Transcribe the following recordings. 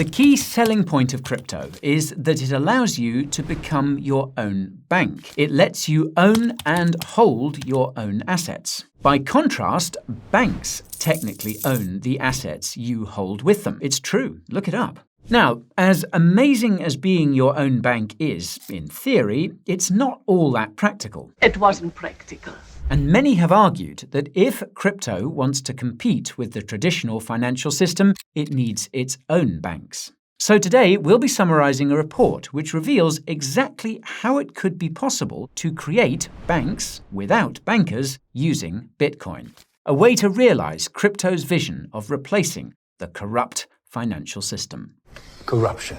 The key selling point of crypto is that it allows you to become your own bank. It lets you own and hold your own assets. By contrast, banks technically own the assets you hold with them. It's true. Look it up. Now, as amazing as being your own bank is, in theory, it's not all that practical. It wasn't practical. And many have argued that if crypto wants to compete with the traditional financial system, it needs its own banks. So today, we'll be summarizing a report which reveals exactly how it could be possible to create banks without bankers using Bitcoin. A way to realize crypto's vision of replacing the corrupt financial system. Corruption.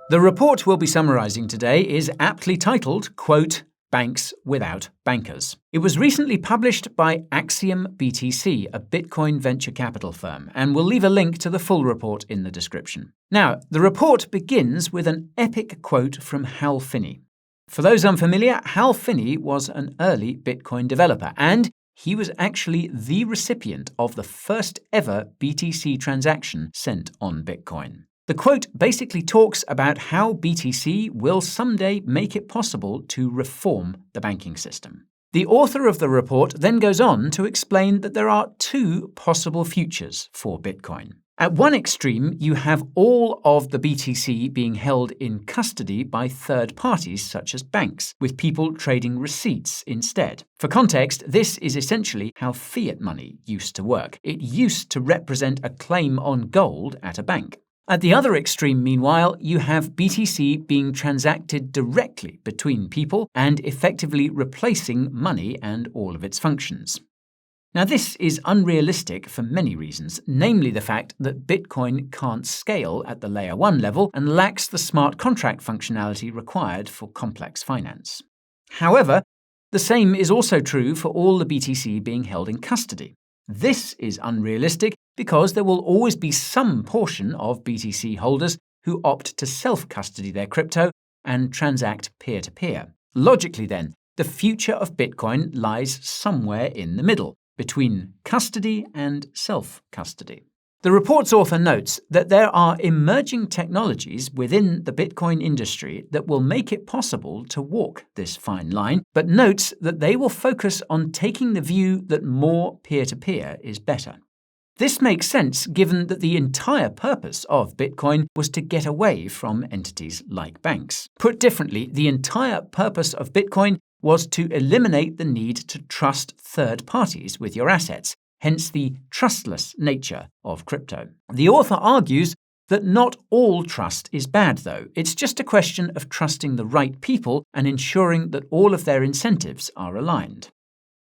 The report we'll be summarizing today is aptly titled, quote, Banks Without Bankers. It was recently published by Axiom BTC, a Bitcoin venture capital firm, and we'll leave a link to the full report in the description. Now, the report begins with an epic quote from Hal Finney. For those unfamiliar, Hal Finney was an early Bitcoin developer, and he was actually the recipient of the first ever BTC transaction sent on Bitcoin. The quote basically talks about how BTC will someday make it possible to reform the banking system. The author of the report then goes on to explain that there are two possible futures for Bitcoin. At one extreme, you have all of the BTC being held in custody by third parties such as banks, with people trading receipts instead. For context, this is essentially how fiat money used to work. It used to represent a claim on gold at a bank. At the other extreme, meanwhile, you have BTC being transacted directly between people and effectively replacing money and all of its functions. Now, this is unrealistic for many reasons, namely the fact that Bitcoin can't scale at the layer 1 level and lacks the smart contract functionality required for complex finance. However, the same is also true for all the BTC being held in custody. This is unrealistic because there will always be some portion of BTC holders who opt to self-custody their crypto and transact peer-to-peer. Logically then, the future of Bitcoin lies somewhere in the middle, between custody and self-custody. The report's author notes that there are emerging technologies within the Bitcoin industry that will make it possible to walk this fine line, but notes that they will focus on taking the view that more peer-to-peer is better. This makes sense given that the entire purpose of Bitcoin was to get away from entities like banks. Put differently, the entire purpose of Bitcoin was to eliminate the need to trust third parties with your assets, hence the trustless nature of crypto. The author argues that not all trust is bad, though. It's just a question of trusting the right people and ensuring that all of their incentives are aligned.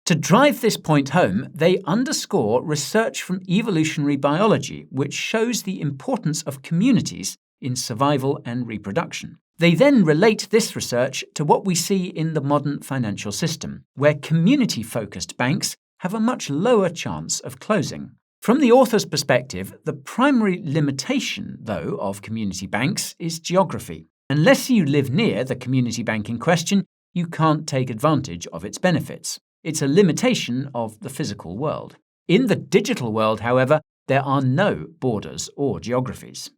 To drive this point home, they underscore research from evolutionary biology, which shows the importance of communities in survival and reproduction. They then relate this research to what we see in the modern financial system, where community-focused banks have a much lower chance of closing. From the author's perspective, the primary limitation, though, of community banks is geography. Unless you live near the community bank in question, you can't take advantage of its benefits. It's a limitation of the physical world. In the digital world, however, there are no borders or geographies.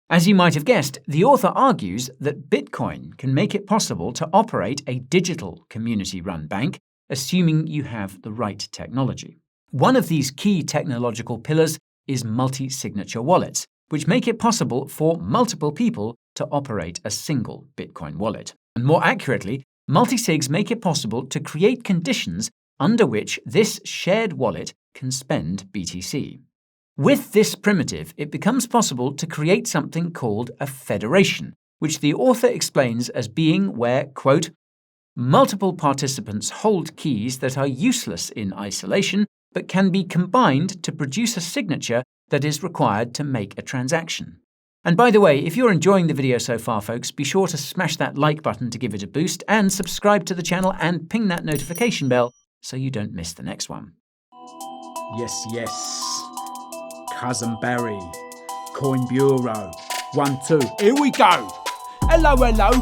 As you might have guessed, the author argues that Bitcoin can make it possible to operate a digital community-run bank, assuming you have the right technology. One of these key technological pillars is multi-signature wallets, which make it possible for multiple people to operate a single Bitcoin wallet. And more accurately, multi-sigs make it possible to create conditions under which this shared wallet can spend BTC. With this primitive, it becomes possible to create something called a federation, which the author explains as being where, quote, multiple participants hold keys that are useless in isolation but can be combined to produce a signature that is required to make a transaction. And by the way, if you're enjoying the video so far, folks, be sure to smash that like button to give it a boost and subscribe to the channel and ping that notification bell so you don't miss the next one. Yes. Cousin Barry, Coin Bureau, 1, 2, here we go. Hello,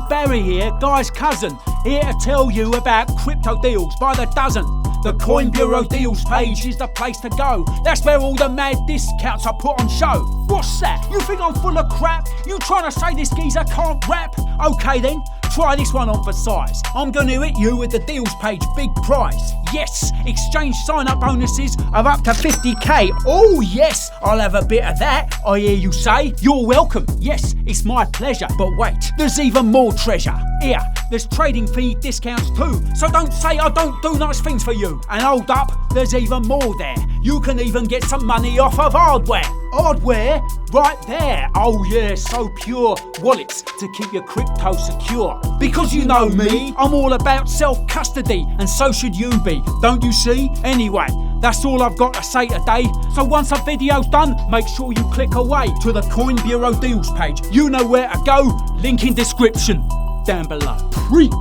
Barry here, guy's cousin, here to tell you about crypto deals by the dozen. The Coin Bureau deals page is the place to go. That's where all the mad discounts are put on show. What's that? You think I'm full of crap? You trying to say this geezer can't rap? Okay then, try this one on for size. I'm going to hit you with the deals page big prize. Yes, exchange sign-up bonuses of up to 50k. Oh yes, I'll have a bit of that, I hear you say. You're welcome. Yes, it's my pleasure. But wait, there's even more treasure. Here, there's trading fee discounts too. So don't say I don't do nice things for you. And hold up, there's even more there. You can even get some money off of hardware. Hardware? Right there. Oh yeah, so pure. Wallets to keep your crypto secure. Because you know me, I'm all about self-custody, and so should you be, don't you see? Anyway, that's all I've got to say today. So once a video's done, make sure you click away to the Coin Bureau deals page. You know where to go. Link in description down below. Preach.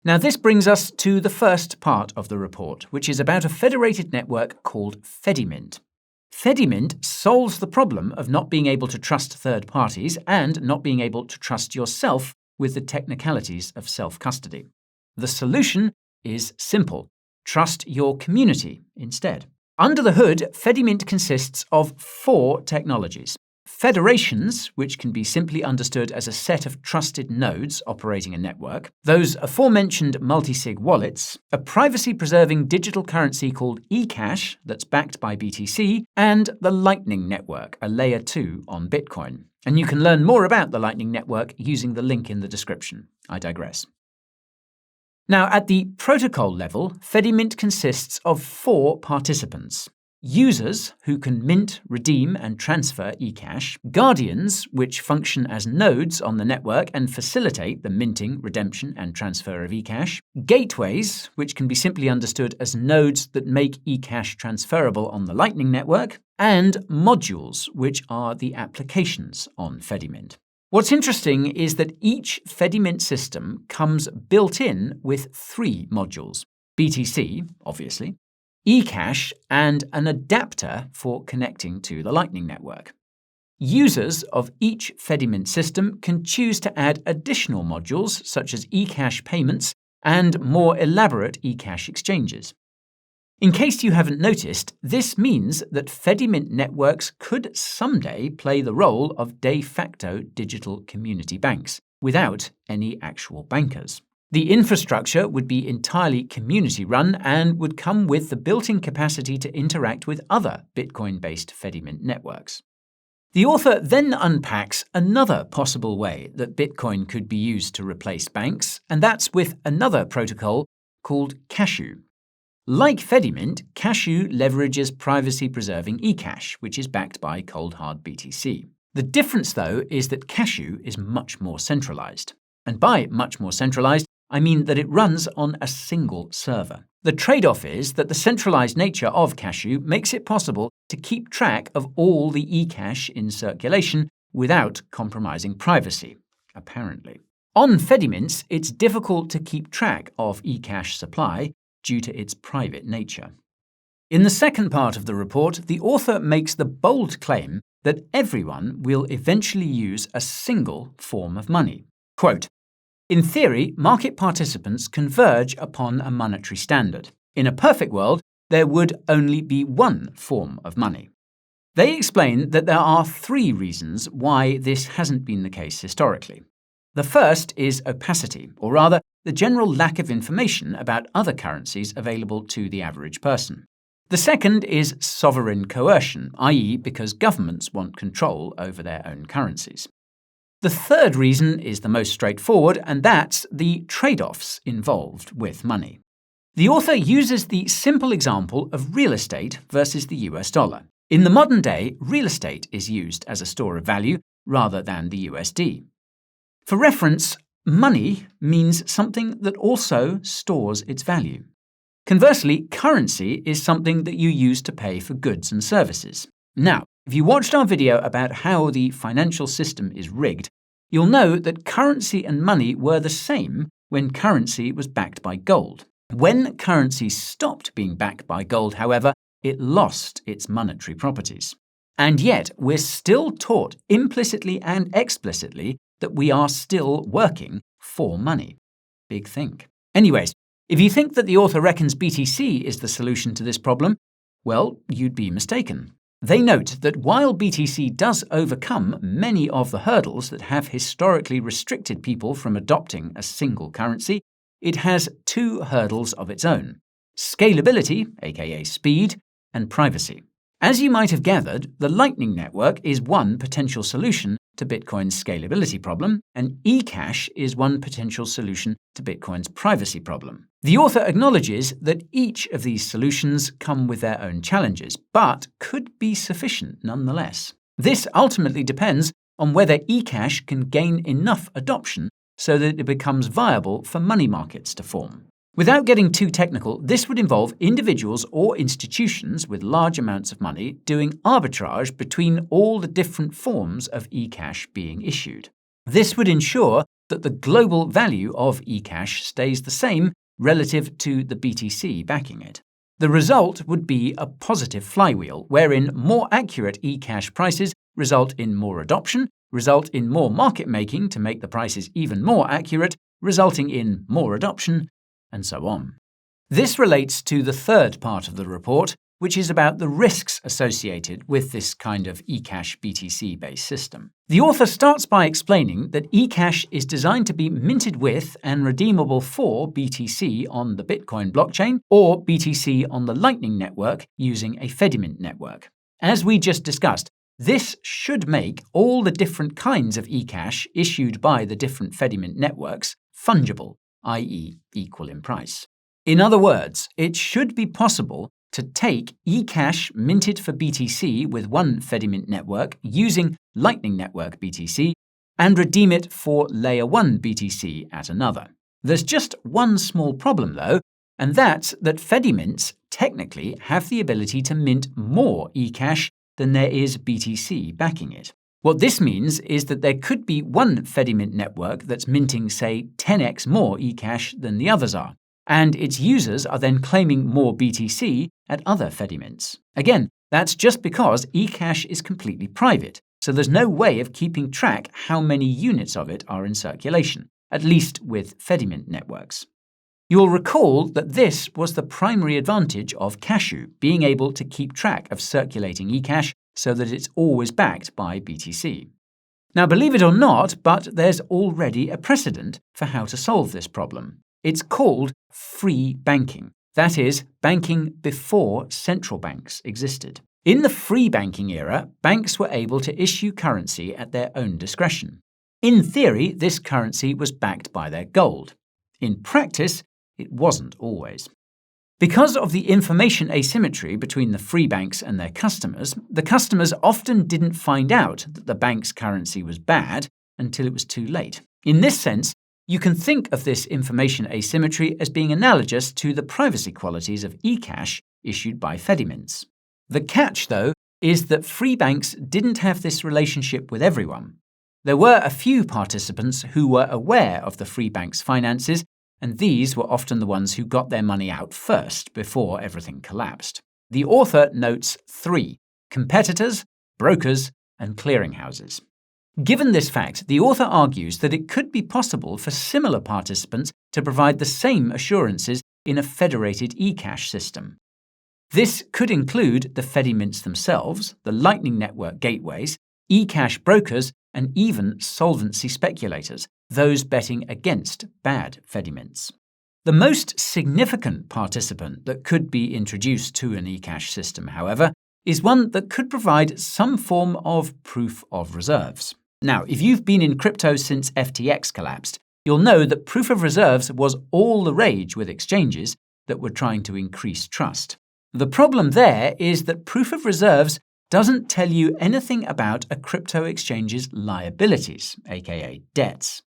Now this brings us to the first part of the report, which is about a federated network called Fedimint. Fedimint solves the problem of not being able to trust third parties and not being able to trust yourself with the technicalities of self-custody. The solution is simple. Trust your community instead. Under the hood, Fedimint consists of 4 technologies. Federations, which can be simply understood as a set of trusted nodes operating a network, those aforementioned multi-sig wallets, a privacy-preserving digital currency called eCash that's backed by BTC, and the Lightning Network, a layer 2 on Bitcoin. And you can learn more about the Lightning Network using the link in the description. I digress. Now, at the protocol level, Fedimint consists of 4 participants. Users, who can mint, redeem, and transfer eCash. Guardians, which function as nodes on the network and facilitate the minting, redemption, and transfer of eCash. Gateways, which can be simply understood as nodes that make eCash transferable on the Lightning Network. And modules, which are the applications on Fedimint. What's interesting is that each Fedimint system comes built in with 3 modules. BTC, obviously, eCash, and an adapter for connecting to the Lightning Network. Users of each Fedimint system can choose to add additional modules such as eCash payments and more elaborate eCash exchanges. In case you haven't noticed, this means that Fedimint networks could someday play the role of de facto digital community banks, without any actual bankers. The infrastructure would be entirely community-run and would come with the built-in capacity to interact with other Bitcoin-based Fedimint networks. The author then unpacks another possible way that Bitcoin could be used to replace banks, and that's with another protocol called Cashew. Like Fedimint, Cashew leverages privacy-preserving eCash, which is backed by cold hard BTC. The difference, though, is that Cashew is much more centralized. And by much more centralized, I mean that it runs on a single server. The trade-off is that the centralized nature of Cashew makes it possible to keep track of all the eCash in circulation without compromising privacy, apparently. On Fedimints, it's difficult to keep track of eCash supply due to its private nature. In the second part of the report, the author makes the bold claim that everyone will eventually use a single form of money. Quote, "In theory, market participants converge upon a monetary standard. In a perfect world, there would only be one form of money." They explain that there are 3 reasons why this hasn't been the case historically. The first is opacity, or rather, the general lack of information about other currencies available to the average person. The second is sovereign coercion, i.e., because governments want control over their own currencies. The third reason is the most straightforward, and that's the trade-offs involved with money. The author uses the simple example of real estate versus the US dollar. In the modern day, real estate is used as a store of value rather than the USD. For reference, money means something that also stores its value. Conversely, currency is something that you use to pay for goods and services. Now, if you watched our video about how the financial system is rigged, you'll know that currency and money were the same when currency was backed by gold. When currency stopped being backed by gold, however, it lost its monetary properties. And yet, we're still taught implicitly and explicitly that we are still working for money. Big think. Anyways, if you think that the author reckons BTC is the solution to this problem, Well, you'd be mistaken. They note that while BTC does overcome many of the hurdles that have historically restricted people from adopting a single currency, it has two hurdles of its own: scalability, aka speed, and privacy. As you might have gathered, the Lightning Network is one potential solution to Bitcoin's scalability problem, and eCash is one potential solution to Bitcoin's privacy problem. The author acknowledges that each of these solutions come with their own challenges, but could be sufficient nonetheless. This ultimately depends on whether eCash can gain enough adoption so that it becomes viable for money markets to form. Without getting too technical, this would involve individuals or institutions with large amounts of money doing arbitrage between all the different forms of eCash being issued. This would ensure that the global value of eCash stays the same relative to the BTC backing it. The result would be a positive flywheel, wherein more accurate eCash prices result in more adoption, result in more market making to make the prices even more accurate, resulting in more adoption, and so on. This relates to the third part of the report, which is about the risks associated with this kind of eCash BTC-based system. The author starts by explaining that eCash is designed to be minted with and redeemable for BTC on the Bitcoin blockchain or BTC on the Lightning Network using a Fedimint network. As we just discussed, this should make all the different kinds of eCash issued by the different Fedimint networks fungible, i.e. equal in price. In other words, it should be possible to take eCash minted for BTC with one Fedimint network using Lightning Network BTC and redeem it for Layer 1 BTC at another. There's just one small problem though, and that's that Fedimints technically have the ability to mint more eCash than there is BTC backing it. What this means is that there could be one Fedimint network that's minting, say, 10x more eCash than the others are, and its users are then claiming more BTC at other Fedimints. Again, that's just because eCash is completely private, so there's no way of keeping track how many units of it are in circulation, at least with Fedimint networks. You'll recall that this was the primary advantage of Cashew, being able to keep track of circulating eCash so that it's always backed by BTC. Now, believe it or not, but there's already a precedent for how to solve this problem. It's called free banking. That is, banking before central banks existed. In the free banking era, banks were able to issue currency at their own discretion. In theory, this currency was backed by their gold. In practice, it wasn't always. Because of the information asymmetry between the free banks and their customers, the customers often didn't find out that the bank's currency was bad until it was too late. In this sense, you can think of this information asymmetry as being analogous to the privacy qualities of eCash issued by Fedimints. The catch, though, is that free banks didn't have this relationship with everyone. There were a few participants who were aware of the free bank's finances, and these were often the ones who got their money out first before everything collapsed. The author notes 3: competitors, brokers, and clearinghouses. Given this fact, the author argues that it could be possible for similar participants to provide the same assurances in a federated eCash system. This could include the Fedimints themselves, the Lightning Network gateways, eCash brokers, and even solvency speculators, those betting against bad Fedimints. The most significant participant that could be introduced to an eCash system, however, is one that could provide some form of proof of reserves. Now, if you've been in crypto since FTX collapsed, you'll know that proof of reserves was all the rage with exchanges that were trying to increase trust. The problem there is that proof of reserves doesn't tell you anything about a crypto exchange's liabilities, aka debts.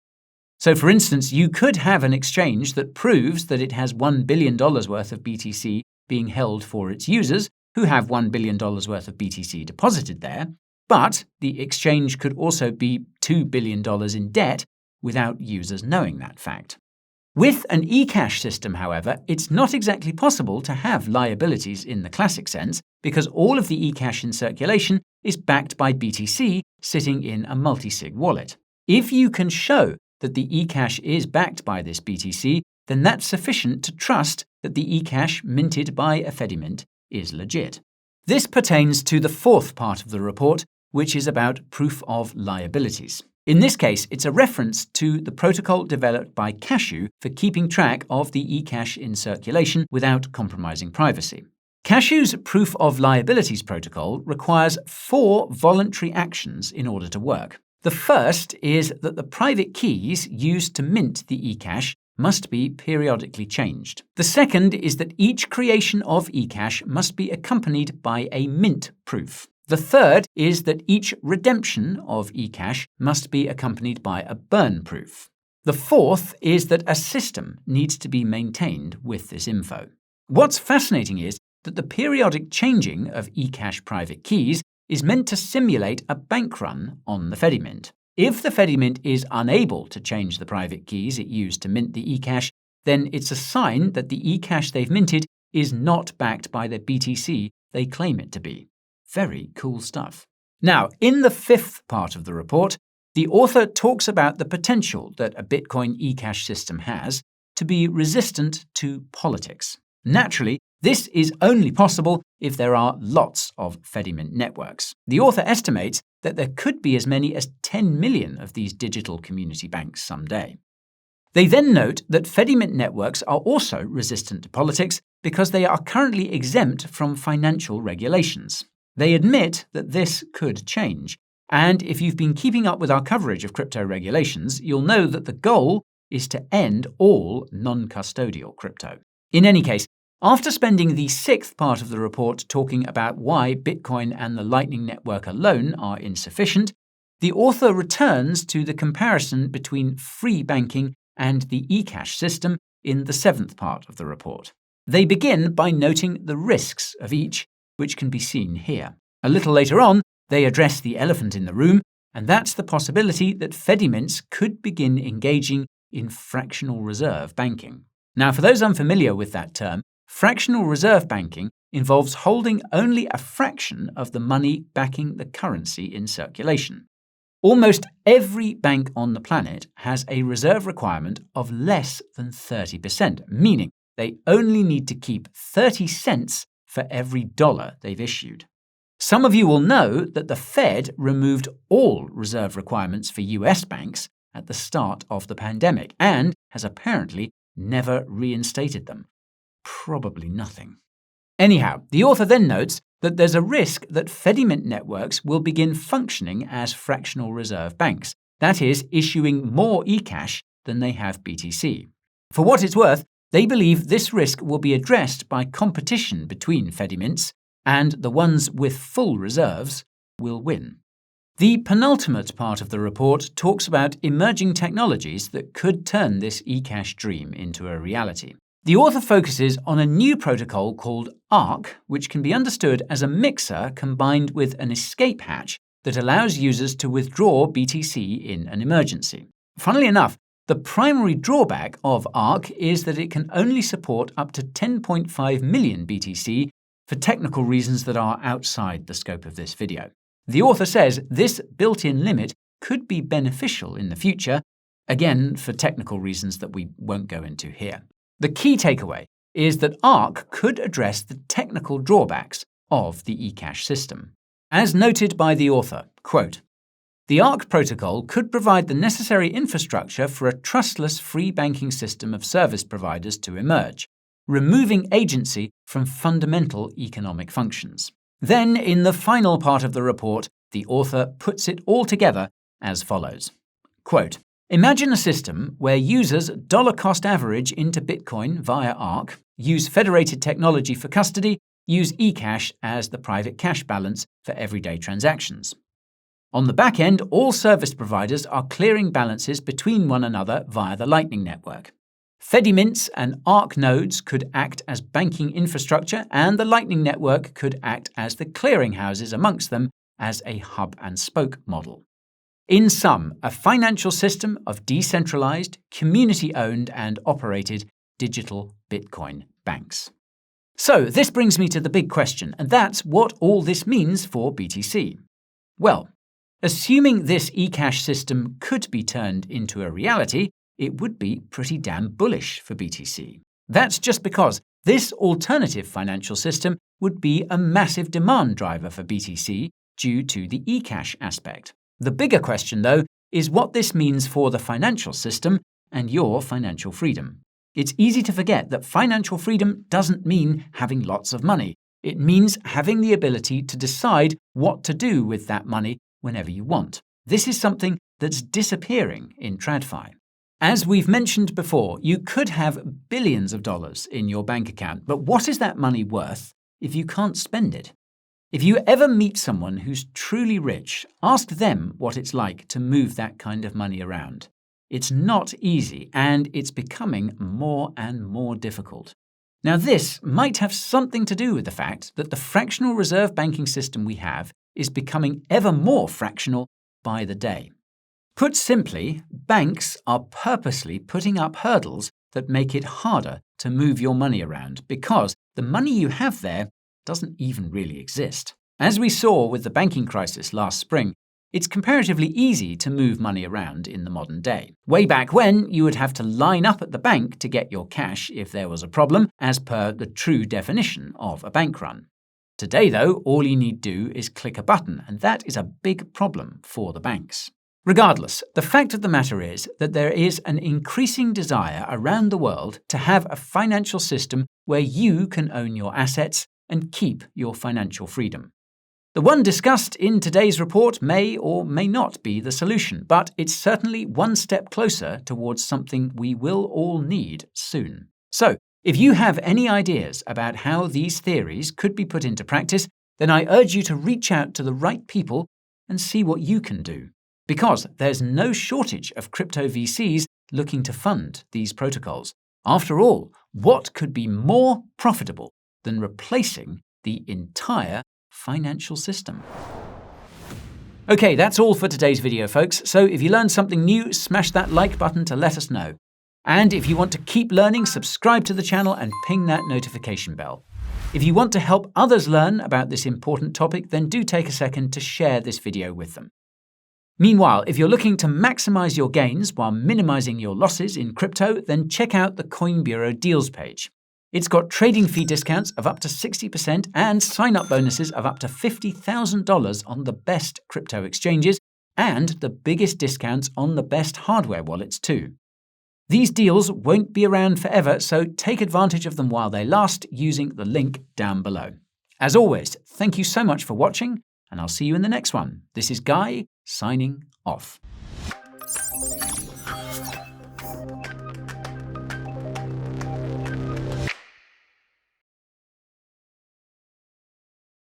So, for instance, you could have an exchange that proves that it has $1 billion worth of BTC being held for its users, who have $1 billion worth of BTC deposited there, but the exchange could also be $2 billion in debt without users knowing that fact. With an eCash system, however, it's not exactly possible to have liabilities in the classic sense because all of the eCash in circulation is backed by BTC sitting in a multisig wallet. If you can show that the eCash is backed by this BTC, then that's sufficient to trust that the eCash minted by a Fedimint is legit. This pertains to the fourth part of the report, which is about proof of liabilities. In this case, it's a reference to the protocol developed by Cashew for keeping track of the eCash in circulation without compromising privacy. Cashew's proof of liabilities protocol requires 4 voluntary actions in order to work. The first is that the private keys used to mint the eCash must be periodically changed. The second is that each creation of eCash must be accompanied by a mint proof. The third is that each redemption of eCash must be accompanied by a burn proof. The fourth is that a system needs to be maintained with this info. What's fascinating is that the periodic changing of eCash private keys is meant to simulate a bank run on the Fedimint. If the Fedimint is unable to change the private keys it used to mint the eCash, then it's a sign that the eCash they've minted is not backed by the BTC they claim it to be. Very cool stuff. Now, in the fifth part of the report, the author talks about the potential that a Bitcoin eCash system has to be resistant to politics. Naturally, this is only possible if there are lots of Fedimint networks. The author estimates that there could be as many as 10 million of these digital community banks someday. They then note that Fedimint networks are also resistant to politics because they are currently exempt from financial regulations. They admit that this could change, and if you've been keeping up with our coverage of crypto regulations, you'll know that the goal is to end all non-custodial crypto. In any case, after spending the sixth part of the report talking about why Bitcoin and the Lightning Network alone are insufficient, the author returns to the comparison between free banking and the eCash system in the seventh part of the report. They begin by noting the risks of each, which can be seen here. A little later on, they address the elephant in the room, and that's the possibility that Fedimints could begin engaging in fractional reserve banking. Now, for those unfamiliar with that term, fractional reserve banking involves holding only a fraction of the money backing the currency in circulation. Almost every bank on the planet has a reserve requirement of less than 30%, meaning they only need to keep 30 cents for every dollar they've issued. Some of you will know that the Fed removed all reserve requirements for US banks at the start of the pandemic and has apparently never reinstated them. Probably nothing. Anyhow, the author then notes that there's a risk that Fedimint networks will begin functioning as fractional reserve banks, that is, issuing more eCash than they have BTC. For what it's worth, they believe this risk will be addressed by competition between Fedimints, and the ones with full reserves will win. The penultimate part of the report talks about emerging technologies that could turn this eCash dream into a reality. The author focuses on a new protocol called ARC, which can be understood as a mixer combined with an escape hatch that allows users to withdraw BTC in an emergency. Funnily enough, the primary drawback of ARC is that it can only support up to 10.5 million BTC for technical reasons that are outside the scope of this video. The author says this built-in limit could be beneficial in the future, again for technical reasons that we won't go into here. The key takeaway is that ARC could address the technical drawbacks of the eCash system. As noted by the author, quote, "The ARC protocol could provide the necessary infrastructure for a trustless free banking system of service providers to emerge, removing agency from fundamental economic functions." Then, in the final part of the report, the author puts it all together as follows. Quote, "Imagine a system where users dollar-cost average into Bitcoin via ARC, use federated technology for custody, use eCash as the private cash balance for everyday transactions. On the back end, all service providers are clearing balances between one another via the Lightning Network. Fedimints and ARC nodes could act as banking infrastructure, and the Lightning Network could act as the clearinghouses amongst them as a hub-and-spoke model. In sum, a financial system of decentralized, community-owned and operated digital Bitcoin banks." So this brings me to the big question, and that's what all this means for BTC. Well, assuming this eCash system could be turned into a reality, it would be pretty damn bullish for BTC. That's just because this alternative financial system would be a massive demand driver for BTC due to the eCash aspect. The bigger question, though, is what this means for the financial system and your financial freedom. It's easy to forget that financial freedom doesn't mean having lots of money. It means having the ability to decide what to do with that money whenever you want. This is something that's disappearing in TradFi. As we've mentioned before, you could have billions of dollars in your bank account, but what is that money worth if you can't spend it? If you ever meet someone who's truly rich, ask them what it's like to move that kind of money around. It's not easy, and it's becoming more and more difficult. Now, this might have something to do with the fact that the fractional reserve banking system we have is becoming ever more fractional by the day. Put simply, banks are purposely putting up hurdles that make it harder to move your money around because the money you have there doesn't even really exist. As we saw with the banking crisis last spring, it's comparatively easy to move money around in the modern day. Way back when, you would have to line up at the bank to get your cash if there was a problem, as per the true definition of a bank run. Today, though, all you need do is click a button, and that is a big problem for the banks. Regardless, the fact of the matter is that there is an increasing desire around the world to have a financial system where you can own your assets and keep your financial freedom. The one discussed in today's report may or may not be the solution, but it's certainly one step closer towards something we will all need soon. So, if you have any ideas about how these theories could be put into practice, then I urge you to reach out to the right people and see what you can do. Because there's no shortage of crypto VCs looking to fund these protocols. After all, what could be more profitable than replacing the entire financial system? Okay, that's all for today's video, folks. So if you learned something new, smash that like button to let us know. And if you want to keep learning, subscribe to the channel and ping that notification bell. If you want to help others learn about this important topic, then do take a second to share this video with them. Meanwhile, if you're looking to maximize your gains while minimizing your losses in crypto, then check out the Coin Bureau deals page. It's got trading fee discounts of up to 60% and sign-up bonuses of up to $50,000 on the best crypto exchanges and the biggest discounts on the best hardware wallets too. These deals won't be around forever, so take advantage of them while they last using the link down below. As always, thank you so much for watching, and I'll see you in the next one. This is Guy, signing off.